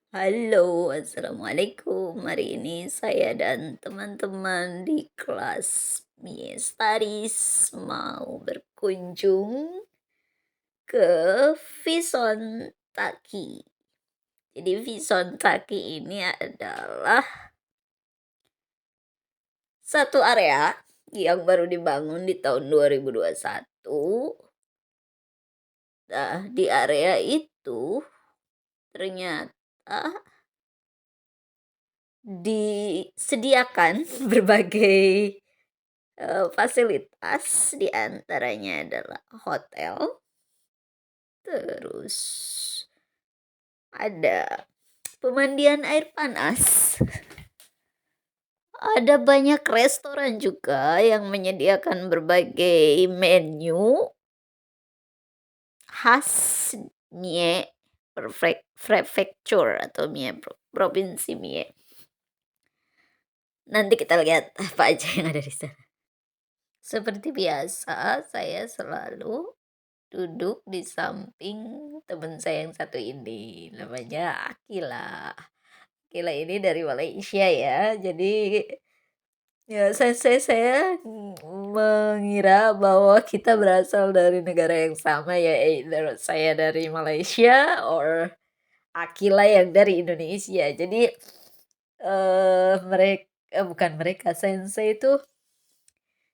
Halo, assalamualaikum. Hari ini saya dan teman-teman di kelas MIE Studies mau berkunjung ke Vison Taki. Jadi Vison Taki ini adalah satu area yang baru dibangun di tahun 2021. Nah, di area itu ternyata disediakan berbagai fasilitas, di antaranya adalah hotel, terus ada pemandian air panas, ada banyak restoran juga yang menyediakan berbagai menu khas Mie Prefecture atau Mie Provinsi Mie. Nanti kita lihat apa aja yang ada di sana. Seperti biasa, saya selalu duduk di samping teman saya yang satu ini, namanya Akila. Akila ini dari Malaysia ya, jadi ya saya mengira bahwa kita berasal dari negara yang sama ya, either saya dari Malaysia or Akila yang dari Indonesia. Jadi, bukan mereka, sensei itu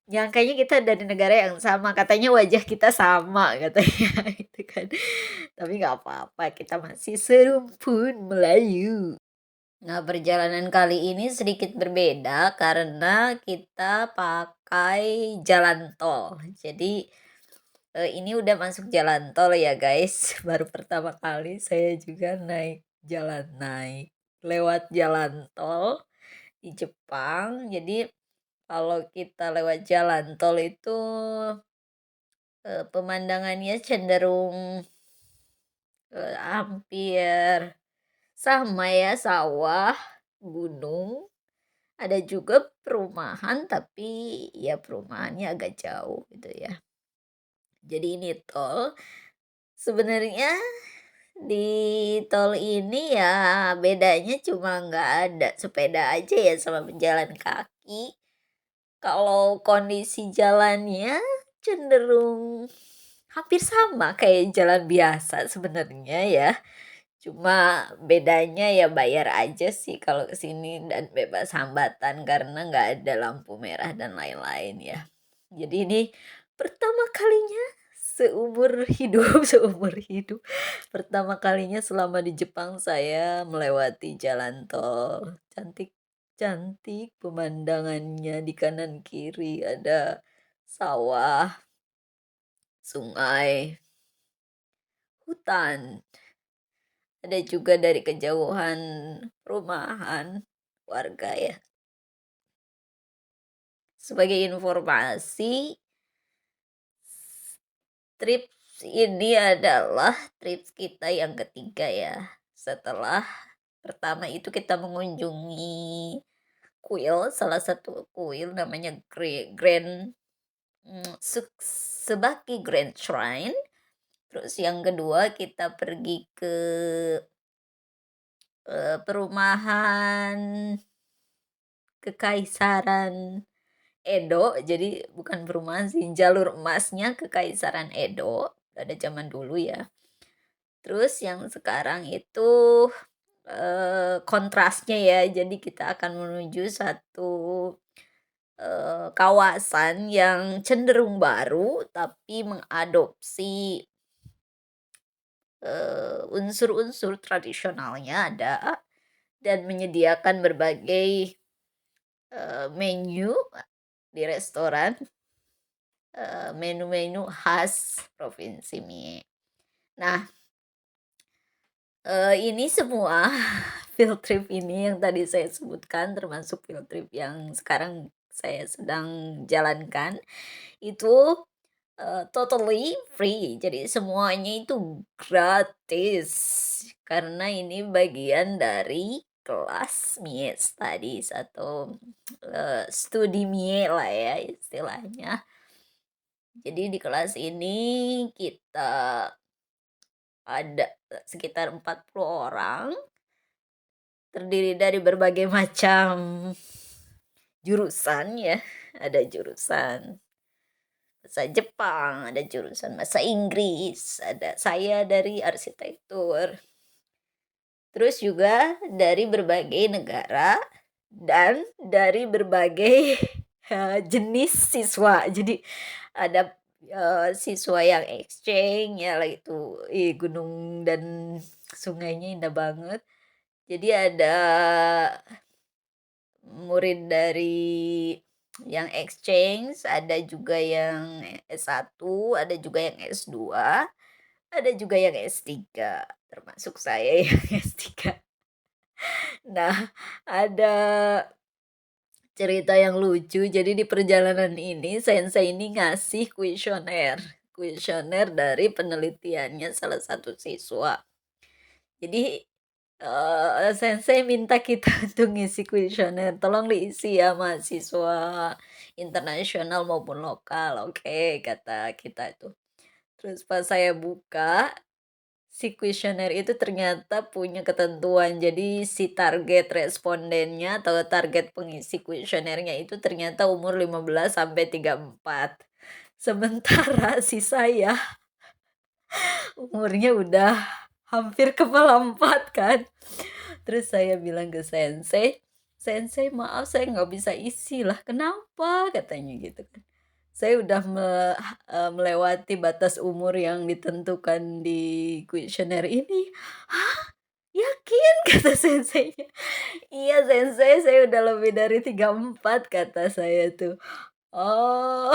nyangkanya kita dari negara yang sama, katanya wajah kita sama katanya gitu kan. Tapi nggak apa-apa, kita masih serumpun Melayu. Nah, perjalanan kali ini sedikit berbeda karena kita pakai jalan tol. Jadi, ini udah masuk jalan tol ya guys, baru pertama kali saya juga naik lewat jalan tol di Jepang. Jadi, kalau kita lewat jalan tol itu, pemandangannya cenderung, hampir sama ya, sawah, gunung, ada juga perumahan tapi ya perumahannya agak jauh gitu ya. Jadi ini tol, sebenarnya di tol ini ya bedanya cuma nggak ada sepeda aja ya sama pejalan kaki. Kalau kondisi jalannya cenderung hampir sama kayak jalan biasa sebenarnya ya. Cuma bedanya ya bayar aja sih kalau ke sini dan bebas hambatan karena nggak ada lampu merah dan lain-lain ya. Jadi ini pertama kalinya seumur hidup seumur hidup, pertama kalinya selama di Jepang saya melewati jalan tol. Cantik cantik pemandangannya, di kanan kiri ada sawah, sungai, hutan. Ada juga dari kejauhan perumahan warga ya. Sebagai informasi, trip ini adalah trip kita yang ketiga ya. Setelah pertama itu kita mengunjungi kuil, salah satu kuil namanya Grand Sebaki Grand Shrine. Terus yang kedua kita pergi ke perumahan Kekaisaran Edo, jadi bukan perumahan sih, jalur emasnya Kekaisaran Edo, pada zaman dulu ya. Terus yang sekarang itu, kontrasnya ya, jadi kita akan menuju satu, kawasan yang cenderung baru, tapi mengadopsi, unsur-unsur tradisionalnya ada, dan menyediakan berbagai, menu di restoran, menu-menu khas Provinsi Mie. Nah, ini semua field trip ini yang tadi saya sebutkan termasuk field trip yang sekarang saya sedang jalankan, itu, totally free. Jadi semuanya itu gratis, karena ini bagian dari kelas Mie Studies atau, studi Mie lah ya istilahnya. Jadi di kelas ini kita ada sekitar 40 orang, terdiri dari berbagai macam jurusan ya. Ada jurusan bahasa Jepang, ada jurusan bahasa Inggris, ada saya dari arsitektur. Terus juga dari berbagai negara dan dari berbagai jenis siswa. Jadi ada siswa yang exchange ya lah itu, gunung dan sungainya indah banget. Jadi ada murid dari yang exchange, ada juga yang S1, ada juga yang S2, ada juga yang S3, termasuk saya yang S3. Nah, ada cerita yang lucu, jadi di perjalanan ini sensei ini ngasih kuesioner dari penelitiannya salah satu siswa. Jadi, sensei minta kita untuk ngisi kuesioner, "Tolong diisi ya mahasiswa internasional maupun lokal." "Oke," kata kita itu. Terus pas saya buka, si kuesioner itu ternyata punya ketentuan. Jadi si target respondennya atau target pengisi kuesionernya itu ternyata umur 15 sampai 34. Sementara si saya umurnya udah hampir kepala 4 kan. Terus saya bilang ke sensei, "Sensei maaf saya nggak bisa isi." "Lah kenapa?" katanya gitu kan. "Saya udah melewati batas umur yang ditentukan di kuesioner ini." "Hah? Yakin?" kata senseinya. "Iya sensei, saya udah lebih dari 34," kata saya tuh. "Oh."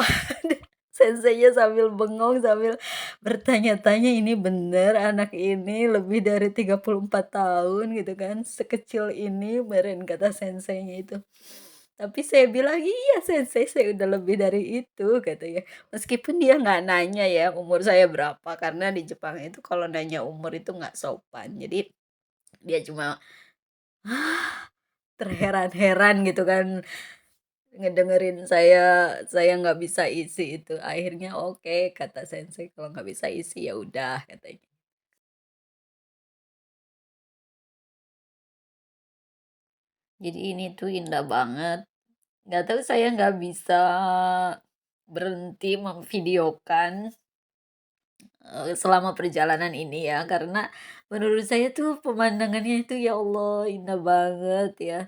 Senseinya sambil bengong, sambil bertanya-tanya, "Ini bener anak ini lebih dari 34 tahun," gitu kan, "sekecil ini meren," kata senseinya itu. Tapi saya bilang, "Iya sensei, saya udah lebih dari itu," katanya. Meskipun dia nggak nanya ya umur saya berapa, karena di Jepang itu kalau nanya umur itu nggak sopan. Jadi dia cuma terheran-heran gitu kan ngedengerin saya nggak bisa isi itu. Akhirnya, "Oke," kata sensei, "kalau nggak bisa isi ya udah," katanya. Jadi ini tuh indah banget. Nggak tahu saya nggak bisa berhenti memvideokan, selama perjalanan ini ya, karena menurut saya tuh pemandangannya itu ya Allah indah banget ya.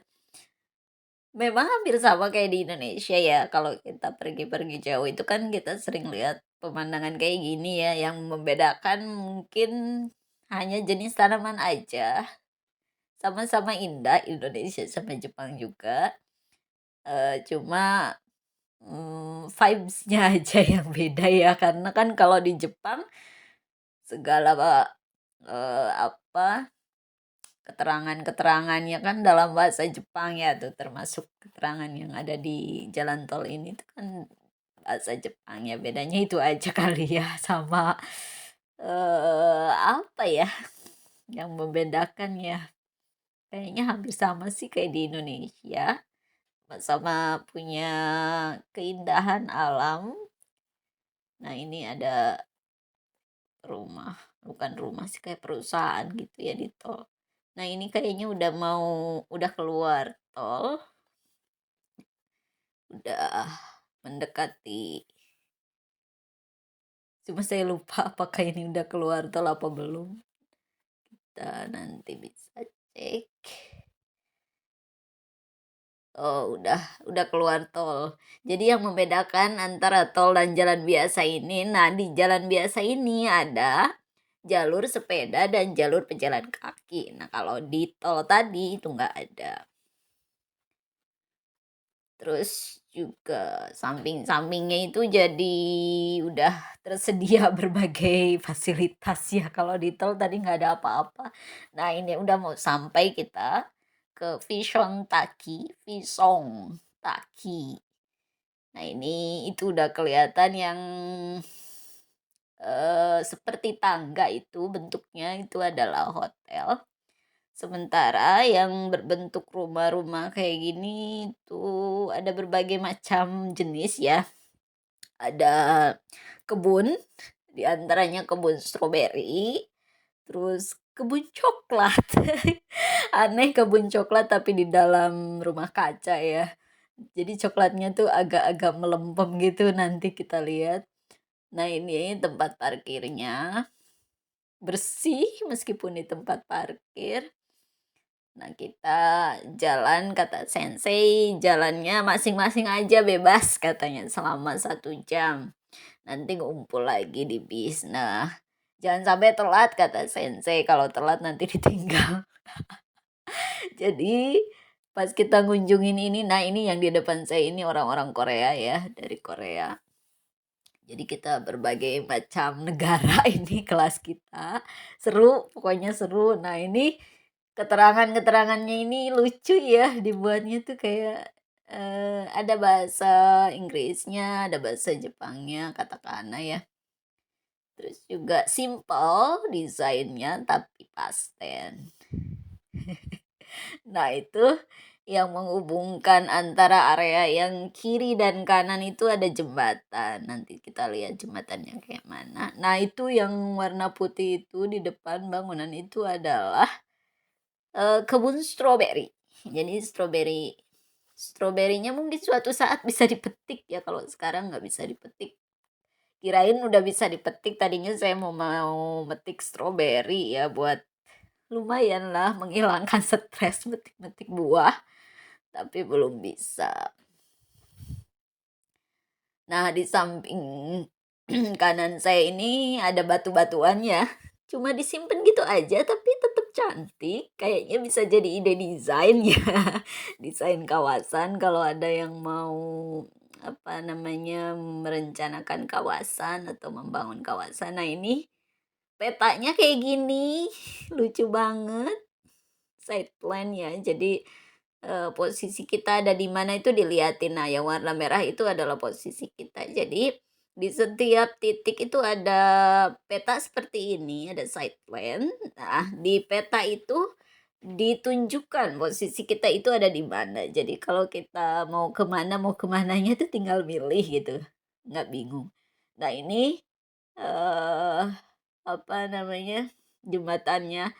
Memang hampir sama kayak di Indonesia ya, kalau kita pergi-pergi jauh itu kan kita sering lihat pemandangan kayak gini ya, yang membedakan mungkin hanya jenis tanaman aja. Sama-sama indah Indonesia sama Jepang juga, cuma, vibes-nya aja yang beda ya, karena kan kalau di Jepang segala, apa, keterangan-keterangannya kan dalam bahasa Jepang ya tuh, termasuk keterangan yang ada di jalan tol ini tuh kan bahasa Jepang ya, bedanya itu aja kali ya sama, apa ya, yang membedakan ya, kayaknya hampir sama sih kayak di Indonesia, sama-sama punya keindahan alam. Nah ini ada rumah, bukan rumah sih kayak perusahaan gitu ya di tol. Nah ini kayaknya udah keluar tol, udah mendekati, cuma saya lupa apakah ini udah keluar tol apa belum. Kita nanti bisa cek. Oh udah keluar tol. Jadi yang membedakan antara tol dan jalan biasa ini, nah di jalan biasa ini ada jalur sepeda dan jalur pejalan kaki. Nah kalau di tol tadi itu nggak ada. Terus juga samping-sampingnya itu jadi udah tersedia berbagai fasilitas ya, kalau di tol tadi nggak ada apa-apa. Nah ini udah mau sampai kita ke Visong Taki. Nah ini itu udah kelihatan yang, seperti tangga itu bentuknya itu adalah hotel. Sementara yang berbentuk rumah-rumah kayak gini tuh ada berbagai macam jenis ya. Ada kebun, di antaranya kebun stroberi, terus kebun coklat, Aneh kebun coklat tapi di dalam rumah kaca ya. Jadi coklatnya tuh agak-agak melempem gitu nanti kita lihat. Nah ini tempat parkirnya, bersih meskipun di tempat parkir. Nah kita jalan kata sensei, jalannya masing-masing aja bebas katanya selama 1 jam. Nanti ngumpul lagi di bis. Nah jangan sampai telat kata sensei, kalau telat nanti ditinggal. Jadi pas kita ngunjungin ini, nah ini yang di depan saya ini orang-orang Korea ya, dari Korea. Jadi kita berbagai macam negara ini kelas kita. Seru, pokoknya seru. Nah ini keterangannya ini lucu ya, dibuatnya tuh kayak ada bahasa Inggrisnya, ada bahasa Jepangnya, katakana ya. Terus juga simple desainnya tapi pasten. Nah, itu yang menghubungkan antara area yang kiri dan kanan itu ada jembatan. Nanti kita lihat jembatannya kayak mana. Nah, itu yang warna putih itu di depan bangunan itu adalah kebun stroberi. Jadi stroberinya mungkin suatu saat bisa dipetik ya, kalau sekarang nggak bisa dipetik. Kirain udah bisa dipetik, tadinya saya mau metik stroberi ya buat lumayan lah menghilangkan stres metik-metik buah, tapi belum bisa. Nah, di samping kanan saya ini ada batu-batuannya. Cuma disimpan gitu aja tapi tetap cantik. Kayaknya bisa jadi ide desain ya. Desain kawasan kalau ada yang mau apa namanya merencanakan kawasan atau membangun kawasan. Nah, ini petanya kayak gini. Lucu banget. Side plan ya. Jadi posisi kita ada di mana itu dilihatin. Nah, yang warna merah itu adalah posisi kita. Jadi di setiap titik itu ada peta seperti ini, ada side plan. Nah, di peta itu ditunjukkan posisi kita itu ada di mana. Jadi kalau kita mau kemananya itu tinggal milih gitu, nggak bingung. Nah ini eh apa namanya jembatannya.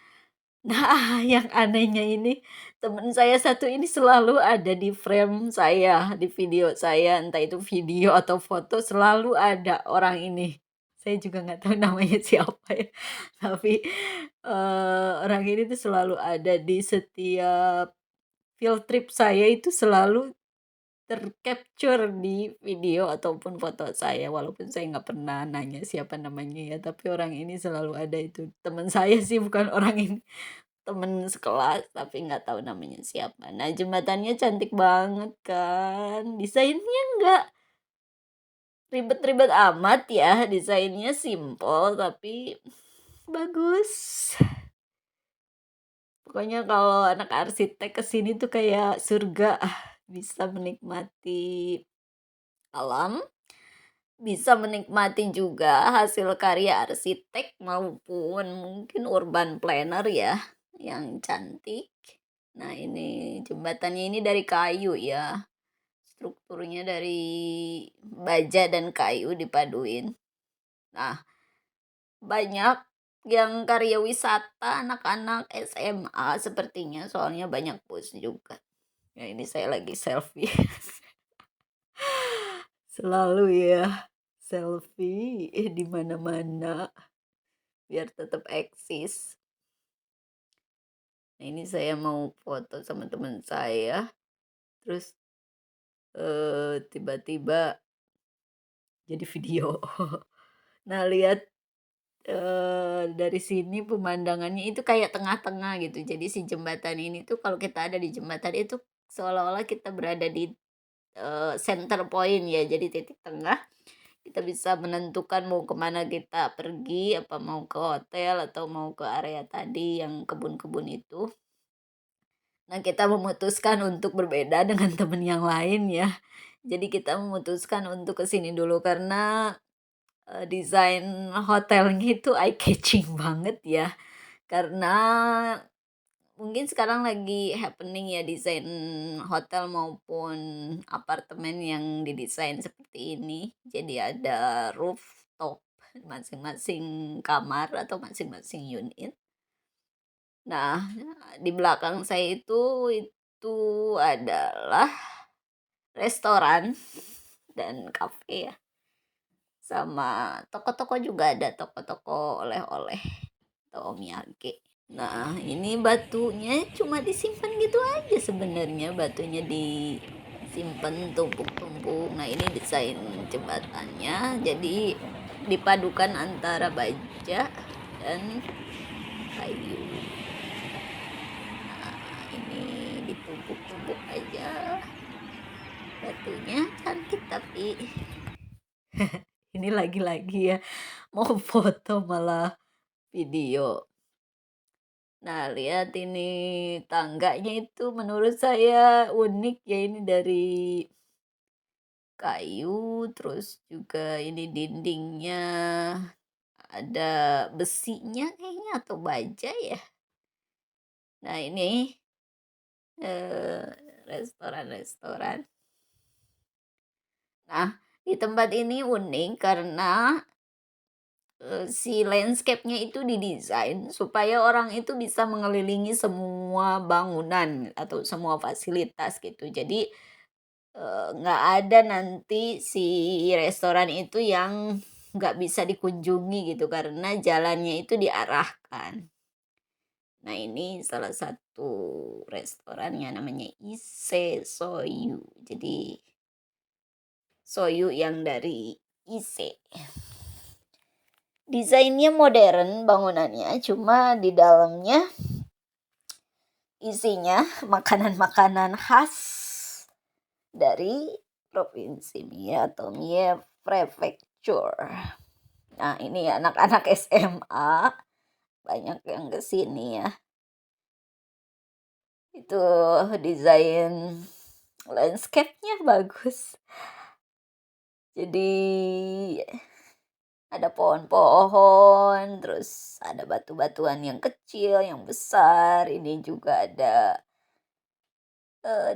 Nah, yang anehnya ini, temen saya satu ini selalu ada di frame saya, di video saya, entah itu video atau foto selalu ada orang ini. Saya juga nggak tahu namanya siapa ya, tapi, orang ini tuh selalu ada di setiap field trip saya itu selalu tercapture di video ataupun foto saya, walaupun saya nggak pernah nanya siapa namanya ya, tapi orang ini selalu ada itu. Teman saya sih bukan orang ini. Temen sekelas, tapi nggak tahu namanya siapa. Nah, jembatannya cantik banget kan, desainnya nggak ribet-ribet amat ya, desainnya simple tapi bagus. Pokoknya kalau anak arsitek ke sini tuh kayak surga, bisa menikmati alam, bisa menikmati juga hasil karya arsitek maupun mungkin urban planner ya, yang cantik. Nah, ini jembatannya ini dari kayu ya. Strukturnya dari baja dan kayu dipaduin. Nah, banyak yang karya wisata anak-anak SMA sepertinya, soalnya banyak bus juga. Ya, ini saya lagi selfie. Selalu ya selfie di mana-mana biar tetap eksis. Nah, ini saya mau foto sama teman saya, terus tiba-tiba jadi video. Nah, lihat dari sini pemandangannya itu kayak tengah-tengah gitu. Jadi si jembatan ini tuh kalau kita ada di jembatan itu seolah-olah kita berada di center point ya. Jadi titik tengah. Kita bisa menentukan mau kemana kita pergi, apa mau ke hotel atau mau ke area tadi yang kebun-kebun itu. Nah, kita memutuskan untuk berbeda dengan teman yang lain ya. Jadi kita memutuskan untuk ke sini dulu karena desain hotelnya itu eye catching banget ya. Karena mungkin sekarang lagi happening ya desain hotel maupun apartemen yang didesain seperti ini. Jadi ada rooftop masing-masing kamar atau masing-masing unit. Nah, di belakang saya itu adalah restoran dan kafe ya, sama toko-toko juga ada, toko-toko oleh-oleh atau omiyage. Nah, ini batunya cuma disimpan gitu aja sebenarnya, batunya disimpan tumpuk-tumpuk. Nah, ini desain jembatannya, jadi dipadukan antara baja dan kayu. Nah, ini ditumpuk-tumpuk aja. Batunya cantik tapi ini lagi-lagi ya, mau foto malah video. Nah, lihat ini tangganya itu menurut saya unik ya, ini dari kayu, terus juga ini dindingnya ada besinya kayaknya atau baja ya. Nah, ini eh, restoran-restoran. Nah, di tempat ini unik karena si landscape-nya itu didesain supaya orang itu bisa mengelilingi semua bangunan atau semua fasilitas gitu. Jadi, nggak ada nanti si restoran itu yang nggak bisa dikunjungi gitu karena jalannya itu diarahkan. Nah, ini salah satu restorannya namanya Ise Soyu. Jadi, soyu yang dari Ise. Desainnya modern bangunannya, cuma di dalamnya isinya makanan-makanan khas dari provinsi Mie atau Mie Prefecture. Nah, ini anak-anak SMA banyak yang ke sini ya. Itu desain landscape-nya bagus. Jadi ada pohon-pohon, terus ada batu-batuan yang kecil, yang besar. Ini juga ada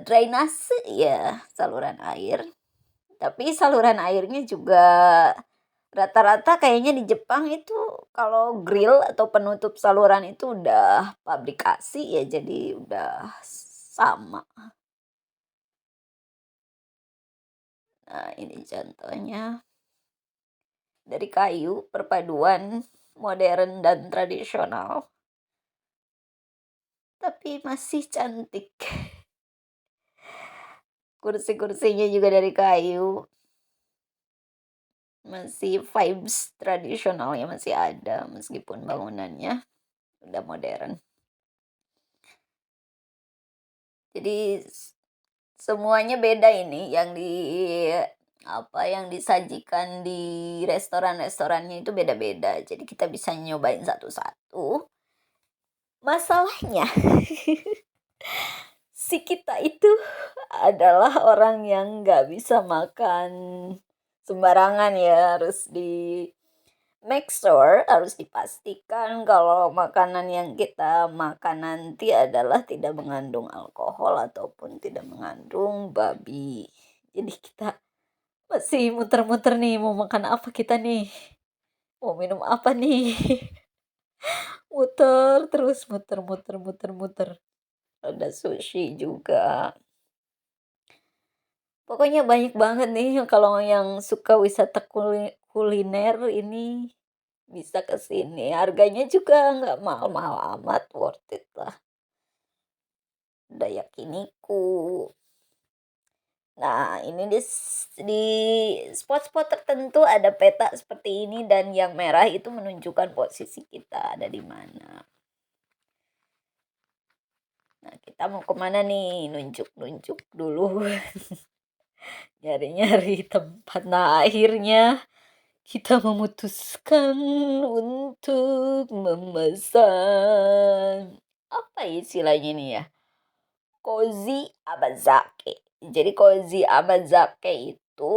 drainase ya, saluran air. Tapi saluran airnya juga rata-rata kayaknya di Jepang itu kalau grill atau penutup saluran itu udah pabrikasi ya, jadi udah sama. Nah, ini contohnya dari kayu, perpaduan modern dan tradisional, tapi masih cantik. Kursi-kursinya juga dari kayu. Masih vibes tradisionalnya masih ada meskipun bangunannya udah modern. Jadi semuanya beda ini yang disajikan di restoran-restorannya itu beda-beda. Jadi kita bisa nyobain satu-satu. Masalahnya si kita itu adalah orang yang nggak bisa makan sembarangan ya, harus di make sure, harus dipastikan kalau makanan yang kita makan nanti adalah tidak mengandung alkohol ataupun tidak mengandung babi. Jadi kita masih muter-muter nih, mau makan apa kita nih? Mau minum apa nih? Muter terus, muter-muter, muter-muter. Ada sushi juga. Pokoknya banyak banget nih kalau yang suka wisata kuliner ini bisa ke sini. Harganya juga nggak mahal-mahal amat, worth it lah. Ada yakiniku. Nah, ini di spot-spot tertentu ada peta seperti ini dan yang merah itu menunjukkan posisi kita ada di mana. Nah, kita mau kemana nih? Nunjuk-nunjuk dulu. Nyari-nyari tempat. Nah, akhirnya kita memutuskan untuk memesan, apa istilahnya ini ya? Cozy Abazake. Jadi Cozy Abazake itu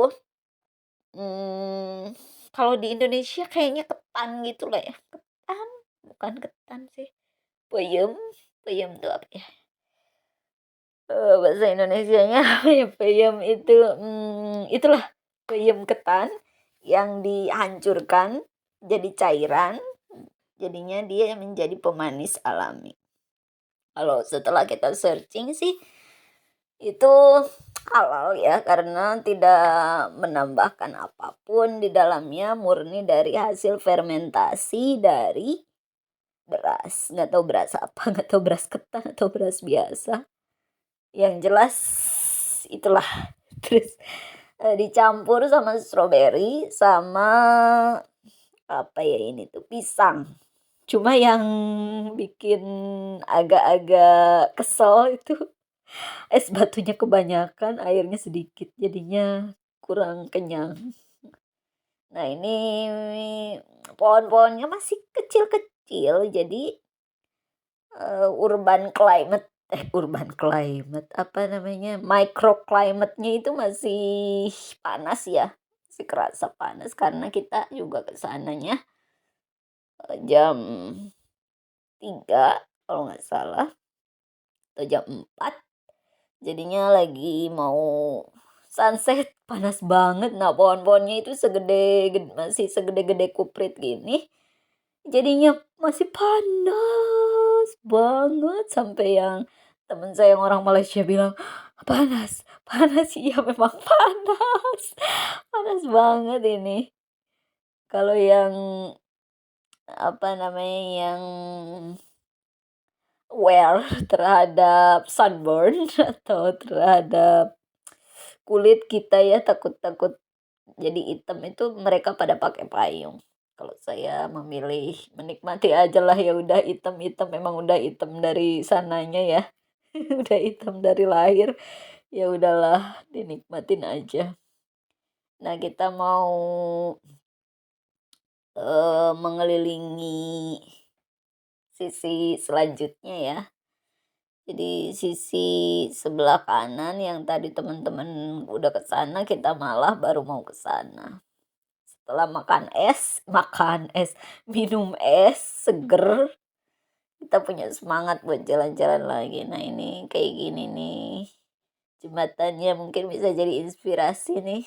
hmm, kalau di Indonesia kayaknya ketan gitu lah ya. Ketan, bukan ketan sih. Peyem, peyem itu apa ya? Bahasa Indonesianya apa ya? Peyem itu itulah peyem ketan yang dihancurkan jadi cairan, jadinya dia menjadi pemanis alami. Kalau setelah kita searching sih, itu halal ya, karena tidak menambahkan apapun di dalamnya, murni dari hasil fermentasi dari beras. Nggak tahu beras apa, nggak tahu beras ketan atau beras biasa. Yang jelas itulah. Terus dicampur sama stroberi sama apa ya ini tuh, pisang. Cuma yang bikin agak-agak kesel itu es batunya kebanyakan, airnya sedikit, jadinya kurang kenyang. Nah, ini pohon-pohonnya masih kecil-kecil, jadi urban climate, apa namanya, microclimate-nya itu masih panas ya, masih kerasa panas karena kita juga ke sananya jam 3 kalau nggak salah, atau jam 4. Jadinya lagi mau sunset, panas banget. Nah, pohon-pohonnya itu masih segede-gede kuprit gini. Jadinya masih panas banget sampai yang temen saya yang orang Malaysia bilang, "Panas, panas." Iya memang panas. Panas banget ini. Kalau yang apa namanya, yang aware terhadap sunburn atau terhadap kulit kita ya, takut-takut jadi hitam, itu mereka pada pakai payung. Kalau saya memilih menikmati aja lah, ya udah hitam-hitam, memang udah hitam dari sananya ya. Udah hitam dari lahir, ya udahlah dinikmatin aja. Nah, kita mau mengelilingi sisi selanjutnya ya. Jadi sisi sebelah kanan yang tadi teman-teman udah ke sana, kita malah baru mau ke sana. Setelah makan es, minum es seger, kita punya semangat buat jalan-jalan lagi. Nah, ini kayak gini nih. Jembatannya mungkin bisa jadi inspirasi nih.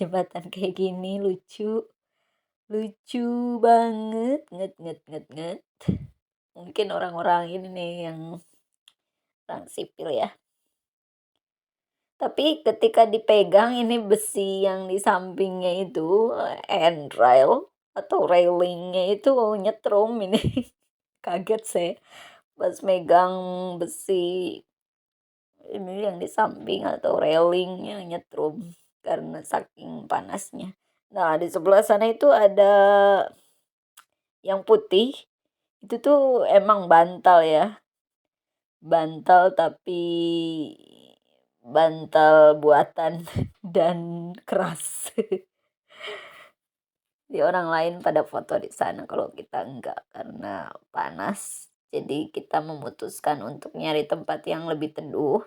Jembatan kayak gini lucu. Lucu banget, nget nget nget nget. Mungkin orang-orang ini nih yang orang sipil ya. Tapi ketika dipegang ini besi yang di sampingnya itu, handrail atau railingnya itu nyetrum ini. Kaget saya pas megang besi ini yang di samping atau railingnya nyetrum karena saking panasnya. Nah, di sebelah sana itu ada yang putih, itu tuh emang bantal ya. Bantal tapi bantal buatan dan keras. Di orang lain pada foto di sana, kalau kita enggak karena panas. Jadi kita memutuskan untuk nyari tempat yang lebih teduh.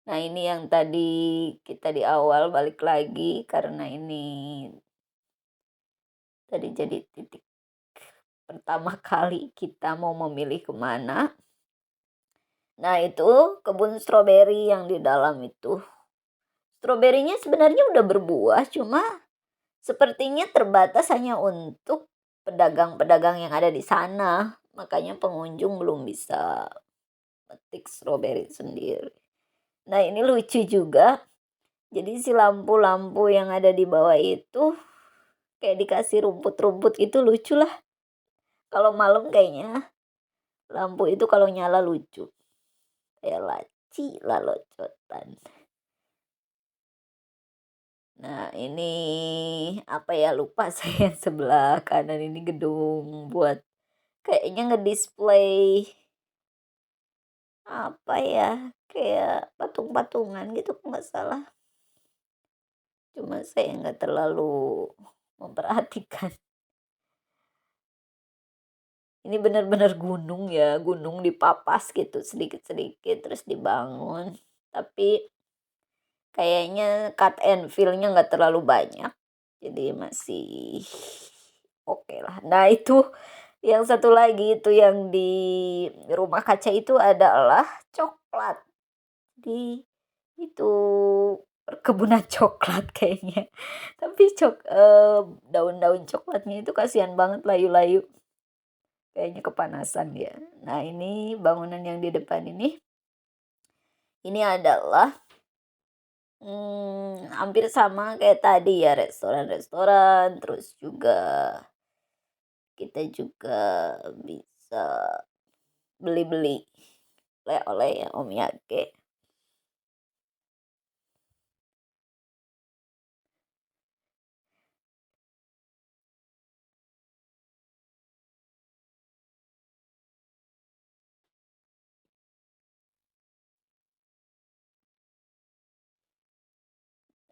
Nah, ini yang tadi kita di awal balik lagi karena ini tadi jadi titik pertama kali kita mau memilih kemana. Nah, itu kebun stroberi yang di dalam itu. Stroberinya sebenarnya udah berbuah, cuma sepertinya terbatas hanya untuk pedagang-pedagang yang ada di sana. Makanya pengunjung belum bisa petik stroberi sendiri. Nah, ini lucu juga. Jadi si lampu-lampu yang ada di bawah itu kayak dikasih rumput-rumput gitu, lucu lah. Kalau malam kayaknya lampu itu kalau nyala lucu. Kayak laci lalocotan. Nah, ini apa ya, lupa saya yang sebelah kanan ini gedung buat kayaknya ngedisplay apa ya, kayak patung-patungan gitu kalau nggak salah. Cuma saya nggak terlalu memperhatikan. Ini benar-benar gunung ya, gunung dipapas gitu sedikit-sedikit terus dibangun. Tapi kayaknya cut and fill-nya nggak terlalu banyak. Jadi masih oke lah. Nah, itu yang satu lagi itu yang di rumah kaca itu adalah coklat. Di itu perkebunan coklat kayaknya. Tapi daun-daun coklatnya itu kasihan banget layu-layu. kayaknya kepanasan dia. Nah, ini bangunan yang di depan ini adalah, hampir sama kayak tadi ya, restoran-restoran, terus juga kita juga bisa beli-beli oleh-oleh ya, omiyage.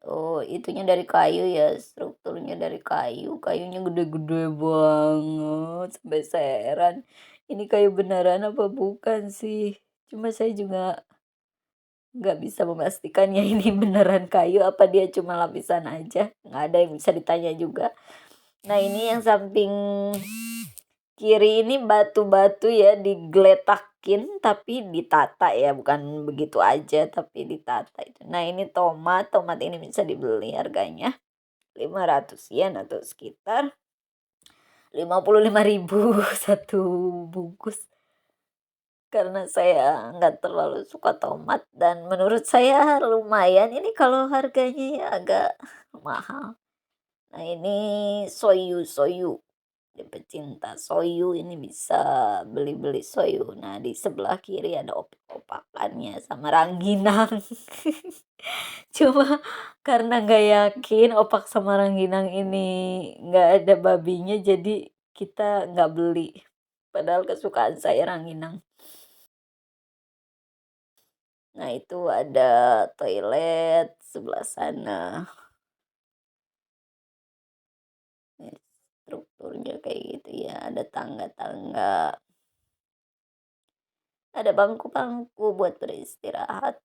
Oh, itunya dari kayu ya, strukturnya dari kayu, kayunya gede-gede banget, sampai saya heran, ini kayu beneran apa bukan sih? Cuma saya juga nggak bisa memastikan ya ini beneran kayu apa dia cuma lapisan aja, nggak ada yang bisa ditanya juga. Nah, ini yang samping kiri ini batu-batu ya, digeletakin tapi ditata ya, bukan begitu aja tapi ditata itu. Nah, ini tomat, tomat ini bisa dibeli harganya 500 yen atau sekitar 55.000 satu bungkus. Karena saya nggak terlalu suka tomat dan menurut saya lumayan ini kalau harganya ya agak mahal. Nah, ini soyu, dia pecinta soyu ini bisa beli-beli soyu. Nah, di sebelah kiri ada opak-opakannya sama rangginang. Cuma karena nggak yakin opak sama rangginang ini nggak ada babinya, jadi kita nggak beli. Padahal kesukaan saya rangginang. Nah, itu ada toilet sebelah sana. Nih, strukturnya kayak gitu ya, ada tangga-tangga, ada bangku-bangku buat beristirahat.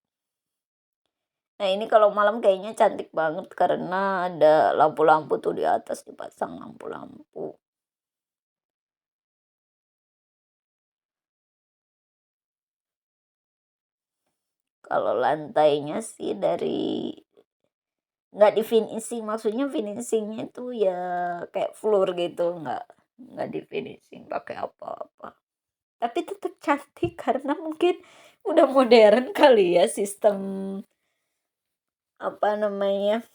Nah, ini kalau malam kayaknya cantik banget karena ada lampu-lampu tuh di atas dipasang lampu-lampu. Kalau lantainya sih nggak di finishing, maksudnya finishingnya itu ya kayak floor gitu, nggak di finishing pakai apa-apa. Tapi tetap cantik karena mungkin udah modern kali ya sistem apa namanya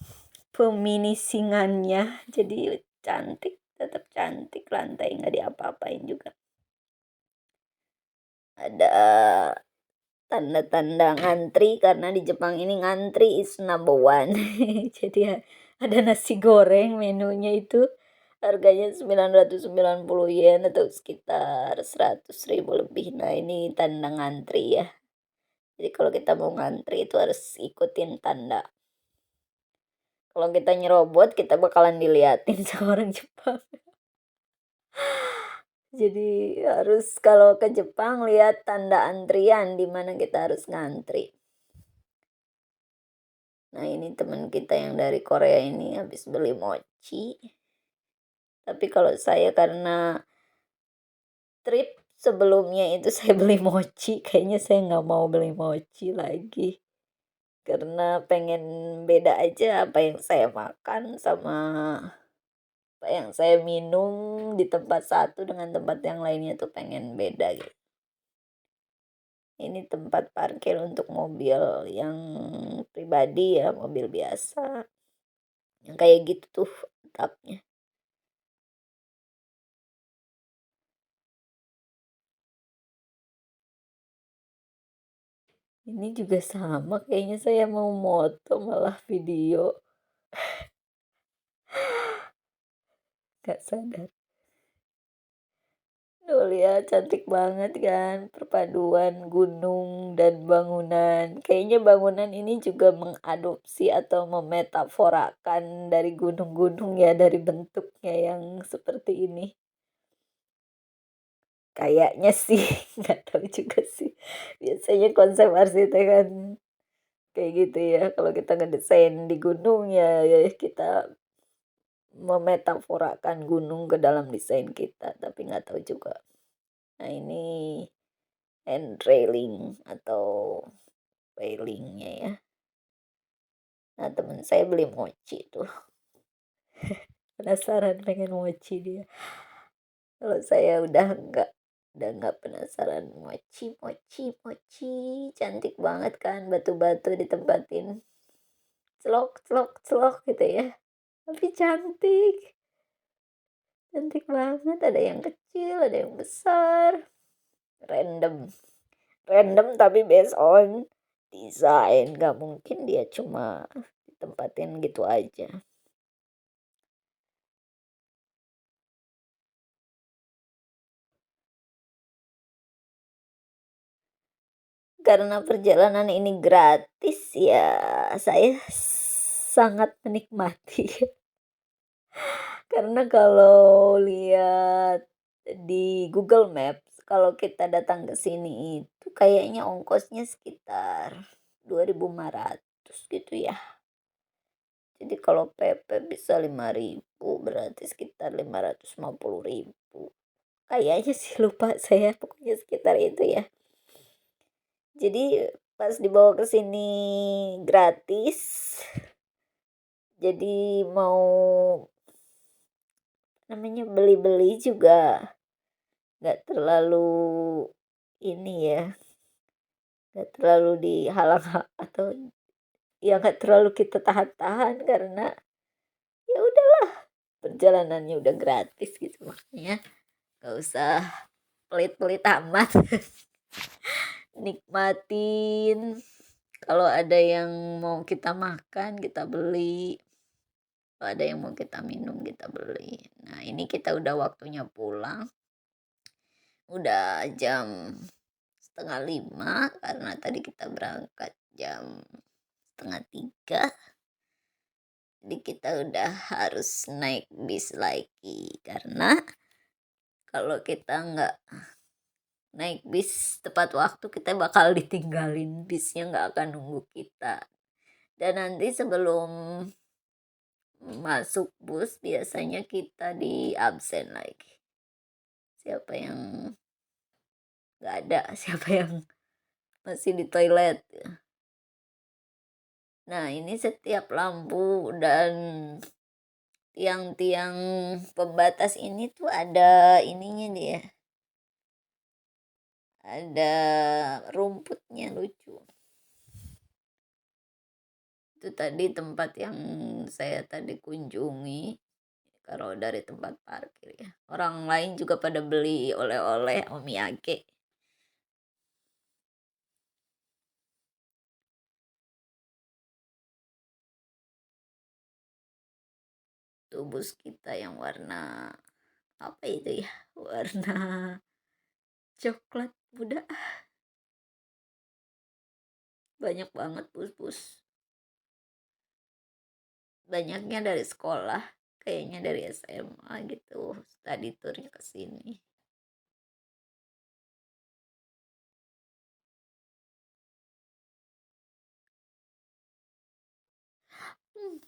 peminishingannya. Jadi cantik, tetap cantik, lantai nggak diapa-apain juga. Ada tanda-tanda ngantri karena di Jepang ini ngantri is number one. Jadi ya, ada nasi goreng menunya itu harganya 990 yen atau sekitar 100.000 lebih. Nah, ini tanda ngantri ya. Jadi kalau kita mau ngantri itu harus ikutin tanda. Kalau kita nyerobot kita bakalan diliatin sama orang Jepang. Jadi harus kalau ke Jepang lihat tanda antrian di mana kita harus ngantri. Nah, ini teman kita yang dari Korea ini habis beli mochi. Tapi kalau saya karena trip sebelumnya itu saya beli mochi, kayaknya saya nggak mau beli mochi lagi. Karena pengen beda aja apa yang saya makan sama apa yang saya minum di tempat satu dengan tempat yang lainnya tuh pengen beda gitu. Ini tempat parkir untuk mobil yang pribadi ya, mobil biasa. Yang kayak gitu tuh atapnya. Ini juga sama kayaknya saya mau moto malah video. Gak sadar. Tuh lihat cantik banget kan perpaduan gunung dan bangunan. Kayaknya bangunan ini juga mengadopsi atau memetaforakan dari gunung-gunung ya, dari bentuknya yang seperti ini. Kayaknya sih, nggak tahu juga sih. Biasanya konsep arsitek kan kayak gitu ya. Kalau kita ngedesain di gunung ya kita memetaforakan gunung ke dalam desain kita, tapi nggak tahu juga. Nah, ini hand railing atau railingnya ya. Nah, temen saya beli mochi tuh. Penasaran pengen mochi dia. Kalau saya udah nggak penasaran, mochi mochi mochi, cantik banget kan batu-batu ditempatin, celok celok celok gitu ya, tapi cantik, cantik banget, ada yang kecil, ada yang besar, random random tapi based on design, nggak mungkin dia cuma ditempatin gitu aja. Karena perjalanan ini gratis ya, saya sangat menikmati. Karena kalau lihat di Google Maps, kalau kita datang ke sini itu kayaknya ongkosnya sekitar 2.500 gitu ya. Jadi kalau PP bisa 5.000 berarti sekitar 550.000. Kayaknya sih lupa saya, pokoknya sekitar itu ya. Jadi pas dibawa ke sini gratis, jadi mau namanya beli-beli juga nggak terlalu ini ya, nggak terlalu dihalang atau ya nggak terlalu kita tahan-tahan karena ya udah perjalanannya udah gratis gitu, makanya nggak usah pelit-pelit amat. Nikmatin, kalau ada yang mau kita makan kita beli, kalau ada yang mau kita minum kita beli. Nah ini kita udah waktunya pulang, udah jam 4:30 karena tadi kita berangkat jam 2:30, jadi kita udah harus naik bis lagi karena kalau kita nggak naik bis tepat waktu kita bakal ditinggalin, bisnya nggak akan nunggu kita. Dan nanti sebelum masuk bus biasanya kita di absen lagi, siapa yang nggak ada, siapa yang masih di toilet. Nah ini setiap lampu dan tiang-tiang pembatas ini tuh ada ininya dia, ada rumputnya, lucu. Itu tadi tempat yang saya tadi kunjungi, kalau dari tempat parkir ya. Orang lain juga pada beli oleh-oleh omiyage. Tubus kita yang warna apa itu ya? Warna coklat muda. Banyak banget bus-bus. Banyaknya dari sekolah, kayaknya dari SMA gitu, study tournya ke sini. Hmm,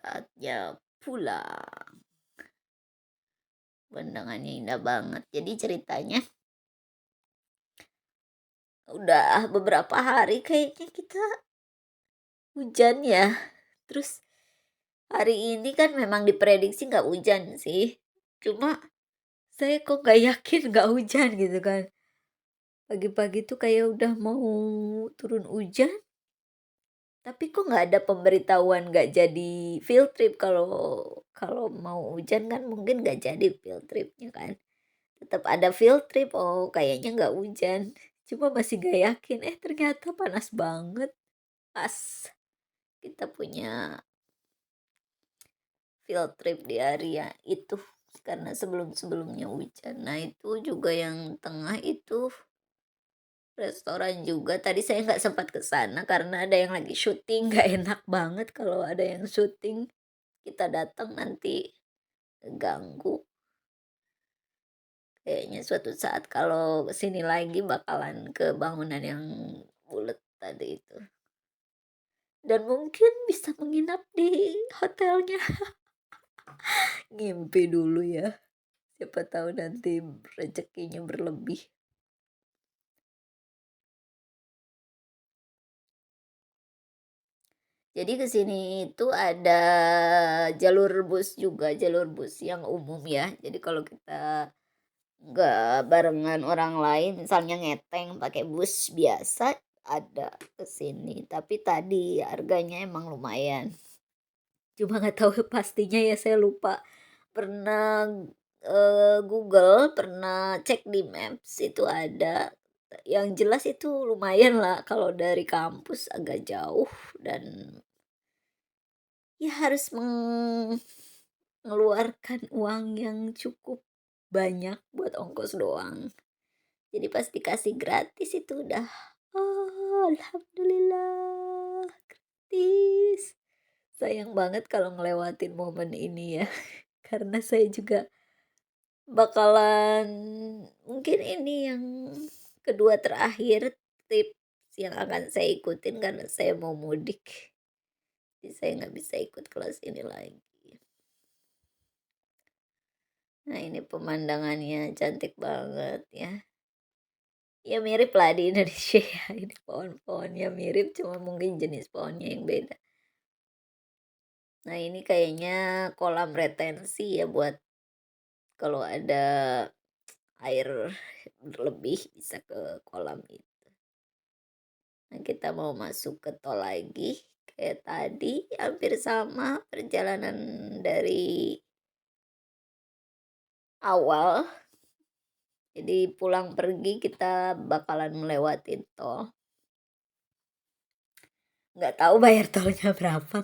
saatnya pulang. Pemandangannya indah banget. Jadi ceritanya udah beberapa hari kayaknya kita hujan ya. Terus hari ini kan memang diprediksi nggak hujan sih. Cuma saya kok nggak yakin nggak hujan gitu kan. Pagi-pagi tuh kayak udah mau turun hujan. Tapi kok nggak ada pemberitahuan nggak jadi field trip, kalau kalau mau hujan kan mungkin nggak jadi field tripnya kan. Tetap ada field trip, oh kayaknya nggak hujan. Cuma masih gak yakin, ternyata panas banget pas kita punya field trip di area itu. Karena sebelum-sebelumnya hujan. Nah itu juga yang tengah itu restoran juga. Tadi saya nggak sempat ke sana karena ada yang lagi syuting. Nggak enak banget kalau ada yang syuting. Kita datang nanti ganggu. Kayaknya suatu saat kalau kesini lagi bakalan ke bangunan yang bulat tadi itu. Dan mungkin bisa menginap di hotelnya. Ngimpi dulu ya. Siapa tahu nanti rezekinya berlebih. Jadi ke sini itu ada jalur bus yang umum ya. Jadi kalau kita nggak barengan orang lain, misalnya ngeteng pakai bus biasa, ada ke sini. Tapi tadi harganya emang lumayan. Cuma nggak tahu pastinya ya, saya lupa. Pernah, Google, pernah cek di Maps itu ada. Yang jelas itu lumayan lah kalau dari kampus agak jauh dan ya harus mengeluarkan uang yang cukup banyak buat ongkos doang. Jadi pas dikasih gratis itu udah, oh, alhamdulillah, gratis. Sayang banget kalau ngelewatin momen ini ya, karena saya juga bakalan mungkin ini yang kedua terakhir tips yang akan saya ikutin karena saya mau mudik. Jadi saya nggak bisa ikut kelas ini lagi. Nah ini pemandangannya cantik banget ya. Ya mirip lah di Indonesia ya, ini pohon-pohonnya mirip cuma mungkin jenis pohonnya yang beda. Nah ini kayaknya kolam retensi ya buat kalau ada air berlebih bisa ke kolam itu. Nah kita mau masuk ke tol lagi kayak tadi, hampir sama perjalanan dari awal. Jadi pulang pergi kita bakalan melewati tol. Nggak tahu bayar tolnya berapa,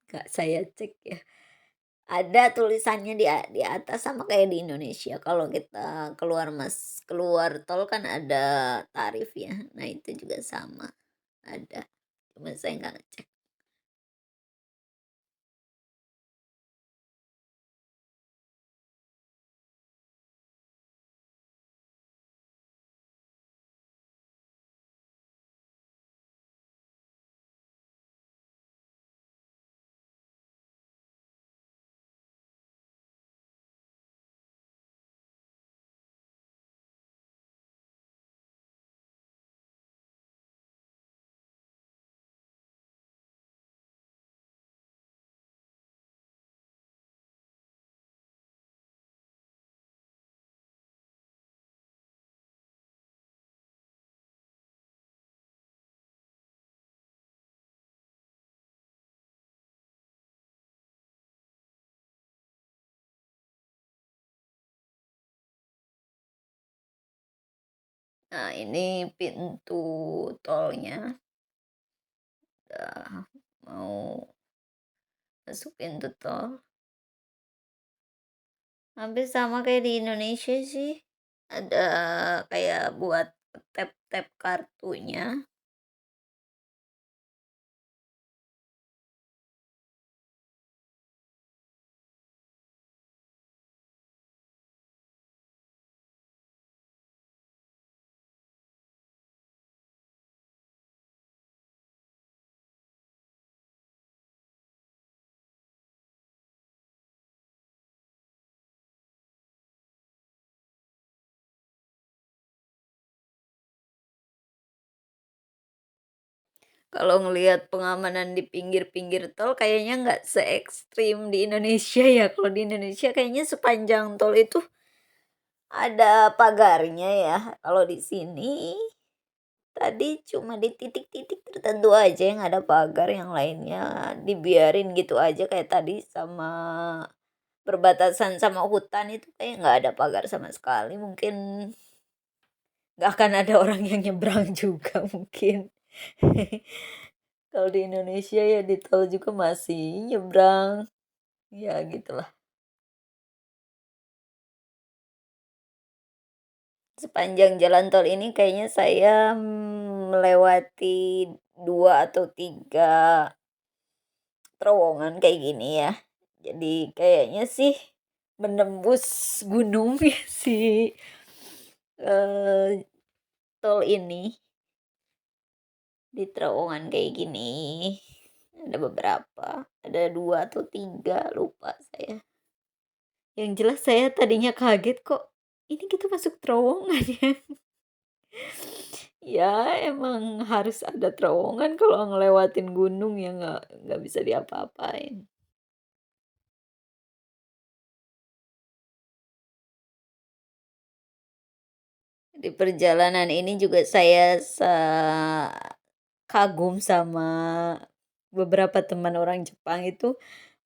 nggak saya cek ya. Ada tulisannya di atas sama kayak di Indonesia, kalau kita keluar tol kan ada tarif ya. Nah itu juga sama, ada. Cuma saya nggak ngecek. Nah ini pintu tolnya, udah mau masuk pintu tol. Hampir sama kayak di Indonesia sih. Ada kayak buat tap-tap kartunya. Kalau ngelihat pengamanan di pinggir-pinggir tol kayaknya nggak se-ekstrim di Indonesia ya. Kalau di Indonesia kayaknya sepanjang tol itu ada pagarnya ya. Kalau di sini tadi cuma di titik-titik tertentu aja yang ada pagar, yang lainnya dibiarin gitu aja kayak tadi sama perbatasan sama hutan itu kayak nggak ada pagar sama sekali. Mungkin nggak akan ada orang yang nyebrang juga mungkin. Kalau di Indonesia ya di tol juga masih nyebrang, ya gitulah. Sepanjang jalan tol ini kayaknya saya melewati 2 atau 3 terowongan kayak gini ya. Jadi kayaknya sih menembus gunung ya si, eee, tol ini. Di terowongan kayak gini. Ada beberapa, ada 2 atau 3 lupa saya. Yang jelas saya tadinya kaget, "Kok ini kita masuk terowongan ya?" Ya emang harus ada terowongan kalau ngelewatin gunung ya nggak bisa diapa-apain. Di perjalanan ini juga saya kagum sama beberapa teman orang Jepang itu,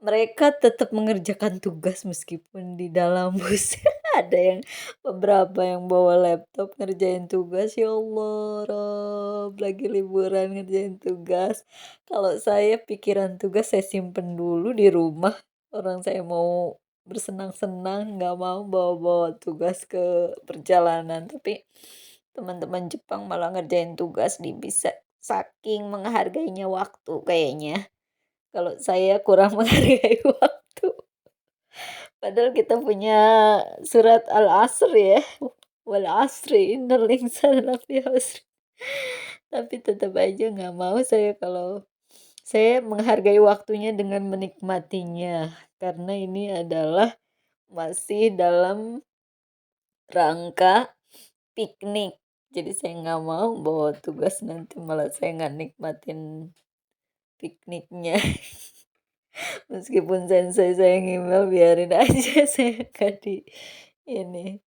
mereka tetap mengerjakan tugas meskipun di dalam bus. Ada yang beberapa yang bawa laptop ngerjain tugas, ya Allah, Rob, lagi liburan ngerjain tugas. Kalau saya pikiran tugas saya simpen dulu di rumah, orang saya mau bersenang-senang, nggak mau bawa-bawa tugas ke perjalanan. Tapi teman-teman Jepang malah ngerjain tugas di bis, saking menghargainya waktu kayaknya. Kalau saya kurang menghargai waktu. Padahal kita punya surat Al-Asr ya, "Wal 'asri innal insana lafi khusr." Tapi tetap aja nggak mau saya kalau saya menghargai waktunya dengan menikmatinya, karena ini adalah masih dalam rangka piknik. Jadi saya nggak mau bawa tugas nanti malah saya nggak nikmatin pikniknya. Meskipun sensei saya ngimel biarin aja saya nggak di ini,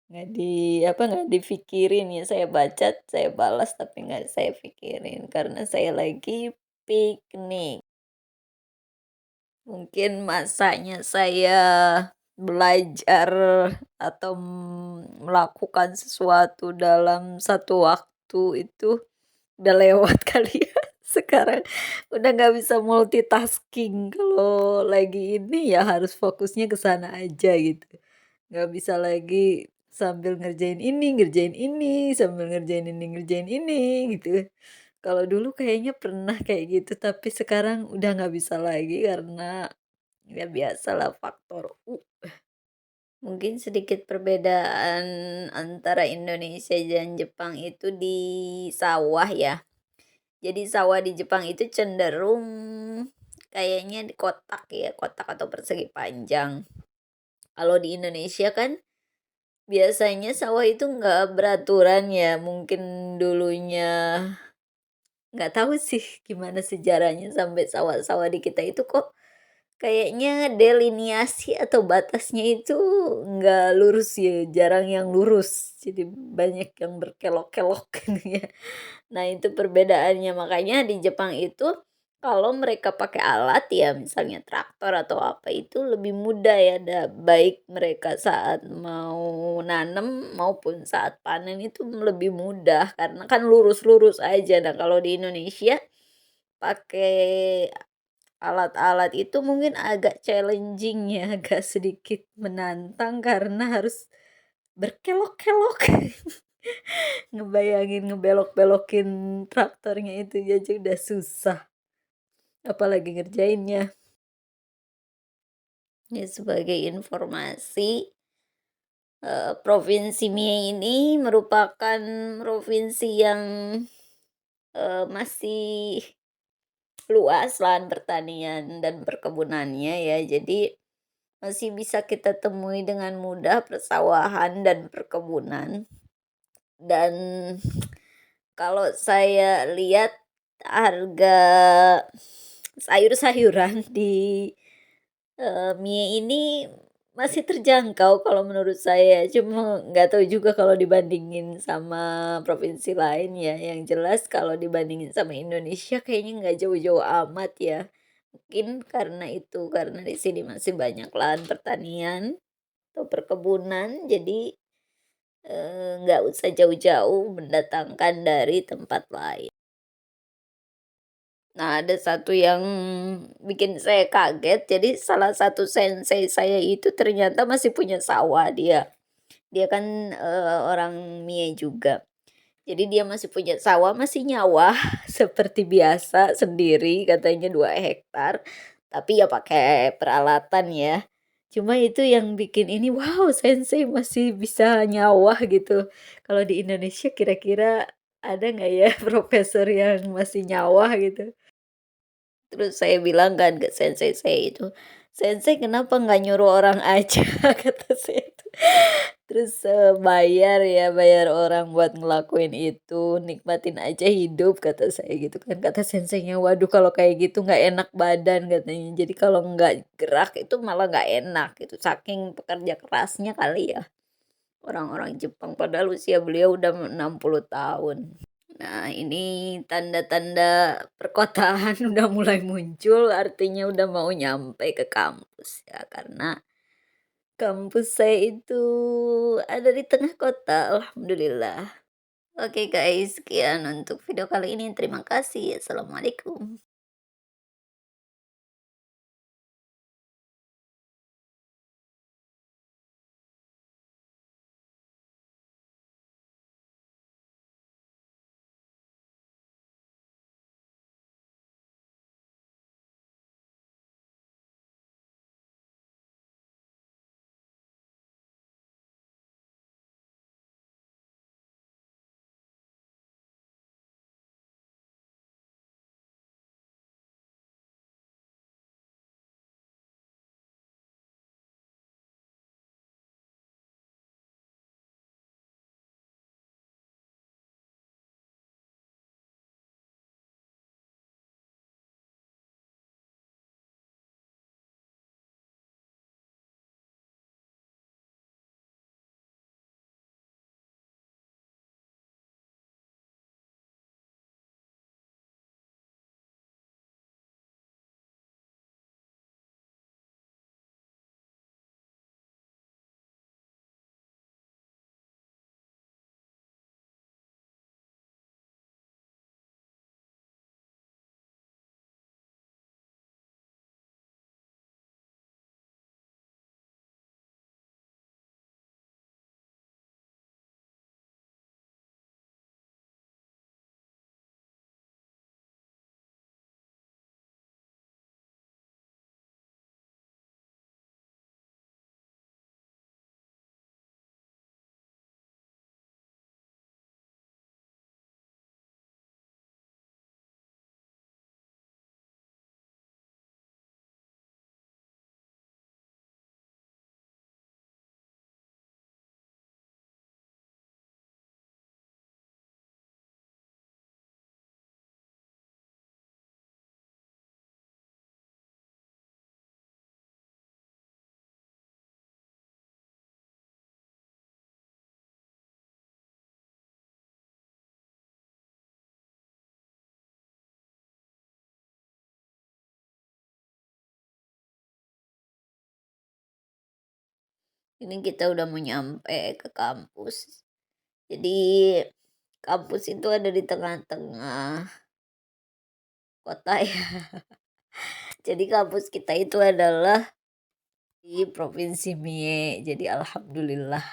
nggak dipikirin ya, saya baca, saya balas, tapi nggak saya pikirin karena saya lagi piknik. Mungkin masanya saya belajar atau melakukan sesuatu dalam satu waktu itu udah lewat kali ya. Sekarang udah nggak bisa multitasking, kalau lagi ini ya harus fokusnya ke sana aja gitu. Nggak bisa lagi sambil ngerjain ini, sambil ngerjain ini gitu. Kalau dulu kayaknya pernah kayak gitu, tapi sekarang udah nggak bisa lagi karena ya biasalah faktor mungkin sedikit perbedaan antara Indonesia dan Jepang itu di sawah ya. Jadi sawah di Jepang itu cenderung kayaknya di kotak ya, kotak atau persegi panjang. Kalau di Indonesia kan biasanya sawah itu nggak beraturan ya, mungkin dulunya nggak tahu sih gimana sejarahnya sampai sawah-sawah di kita itu kok kayaknya deliniasi atau batasnya itu nggak lurus ya, jarang yang lurus. Jadi banyak yang berkelok-kelok gitu ya. Nah, itu perbedaannya. Makanya di Jepang itu kalau mereka pakai alat ya misalnya traktor atau apa itu lebih mudah ya, baik mereka saat mau nanam maupun saat panen itu lebih mudah karena kan lurus-lurus aja. Nah, kalau di Indonesia pakai alat-alat itu mungkin agak challenging ya, agak sedikit menantang karena harus berkelok-kelok. Ngebayangin ngebelok-belokin traktornya itu aja udah susah, apalagi ngerjainnya. Ya sebagai informasi, Provinsi Mie ini merupakan provinsi yang, masih luas lahan pertanian dan perkebunannya ya. Jadi masih bisa kita temui dengan mudah persawahan dan perkebunan. Dan kalau saya lihat harga sayur-sayuran di, Mie ini masih terjangkau kalau menurut saya. Cuma nggak tahu juga kalau dibandingin sama provinsi lain ya. Yang jelas kalau dibandingin sama Indonesia kayaknya nggak jauh-jauh amat ya. Mungkin karena itu, karena di sini masih banyak lahan pertanian atau perkebunan, jadi, nggak usah jauh-jauh mendatangkan dari tempat lain. Nah, ada satu yang bikin saya kaget, jadi salah satu sensei saya itu ternyata masih punya sawah dia. Dia kan, orang Mie juga. Jadi dia masih punya sawah, masih nyawah seperti biasa sendiri katanya 2 hektar, tapi ya pakai peralatan ya. Cuma itu yang bikin ini, wow, sensei masih bisa nyawah gitu. Kalau di Indonesia kira-kira ada nggak ya profesor yang masih nyawah gitu? Terus saya bilang kan ke sensei saya itu, "Sensei kenapa nggak nyuruh orang aja?" Kata saya tuh. Terus, bayar ya, bayar orang buat ngelakuin itu, nikmatin aja hidup, kata saya gitu kan. Kata senseinya, "Waduh kalau kayak gitu nggak enak badan," katanya. "Jadi kalau nggak gerak itu malah nggak enak," gitu. Saking pekerja kerasnya kali ya orang-orang Jepang, padahal usia beliau udah 60 tahun. Nah, ini tanda-tanda perkotaan udah mulai muncul, artinya udah mau nyampe ke kampus ya, karena kampus saya itu ada di tengah kota, alhamdulillah. Oke guys, sekian untuk video kali ini. Terima kasih. Assalamualaikum. Ini kita udah mau nyampe ke kampus. Jadi kampus itu ada di tengah-tengah kota ya. Jadi kampus kita itu adalah di Provinsi Mie. Jadi alhamdulillah.